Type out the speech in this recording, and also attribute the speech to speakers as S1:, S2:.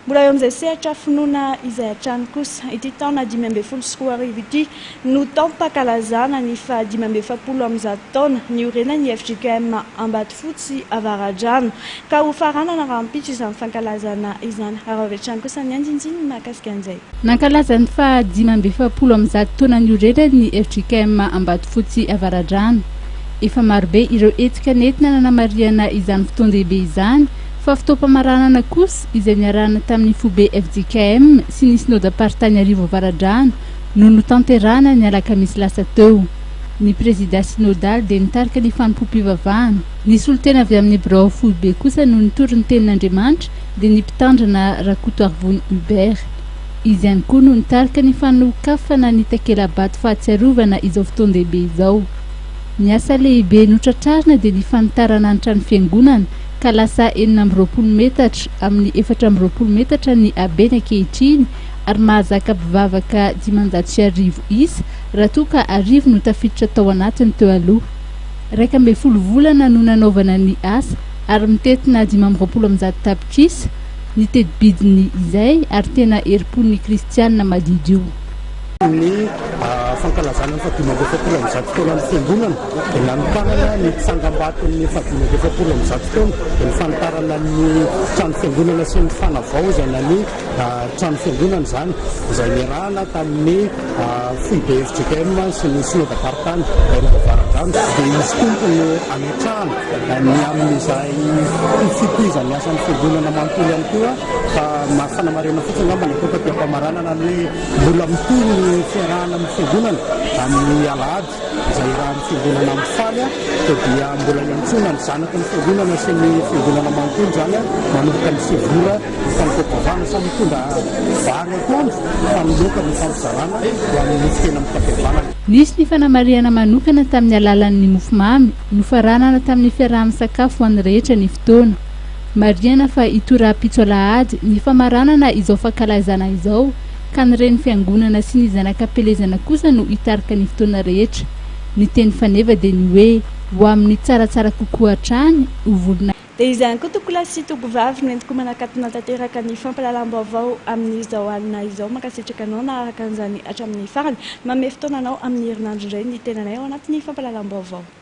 S1: Mbola eo amin'izay sehatra finoana izay hatrany kosa ity taona 2024 ity no taom-pankalazana ny fa 2024 taona niorenan'ny FJKM Ambatofotsy Avaradrano ka ho faranana rahampitso izany fankalazana izany. Raha avy hatrany kosa ny andinidininy mahakasika an'izay.
S2: Nankalaza ny fa 2024 taona niorenan'ny FJKM Ambatofotsy Avaradrano. Efa marobe ireo etika nentina nanamariana izany fotoan-dehibe izany. Fa fitaopamaranana kosa izay niarahana tamin'ny fobe FJKM sy ny synodam-paritany Arivo Avaradrano no notanterahana ny alakamisy lasa teo. Ny président synodal dia nitarika ny fanompoam-pivavahana. Ny solotena avy amin'ny birao foibe kosa no nitory ny tenin'Andriamanitra dia ny mpitandrana Rakoto Arvony Hubert. Izy ihany koa no nitarika ny fanokafana ny takela-bato fahatsiarovana izao fotoan-dehibe izao. Ny asa lehibe notratrarina dia ny fanitarana ny trano fiangonana ka lasa 420 metatra amin'ny 420 metatra ny abeny ankehitriny ary mahazaka mpivavaka 500 isa raha toa ka arivo no tafiditra tao anatiny teo aloha. 12 volana no nanaovana ny asa ary mitetina 520 tapitrisa ny tedi-bidiny izay ary tena eripon'ny kristianina madidy io.
S3: Ny fankalazana fa 2024 taona ny fiangonana dia nanompanana ny mpisangambaton'ny fa 2024 taona dia ny fanitarana ny trano fiangonana sy ny fanavaozana ny trano fiangonana izany izay niarahana tamin'ny foibe FJKM sy ny synodam-paritany Arivo Avaradrano dia izy tompo no ametrahana ny amin'izay fitohizany asan'ny fiangonana manontolo ihany koa fa mahafanamarena fotsiny ngamba ny toka-piam-pamaranana ny mbola mitohy ny fiarahana amin'ny fiangonana amin'ny alahady izay rahan'ny fiangonana amin'ny faly dia mbola iantsona ny zanaky ny fiangonana sy ny fiangonana manontolo izany manomboka ny sevora fanokam-pivavahana samy mitondra vary atoandro fanoloka ny fampizarana ho amin'ny tena mitafiavanana.
S2: Nisy ny fanamariana manokana tamin'ny alalan'ny mofomamy nofaranana tamin'ny fiaraha-misakafo ho an'ny rehetra ny fotoana. Mariana fa ito rahampitso alahady ny famaranana izao fankalazana izao ka nireny fiangonana sy ny zanakam-pelezana kosa no hitarika ny fotoana rehetra. Ny teny faneva dia ny hoe ho amin'ny tsaratsara kokoa hatrany ho volona.
S1: Dia izany koa tokola sy togovavy no entiko manakatona tanteraka ny fampalalam-baovao amin'izao alina izao. Mankasitraka anao na araka an'izany hatramin'ny farany manome fotoana anao amin'ny herinandro indray ny tenanay ao anatin'ny fampalalam-baovao.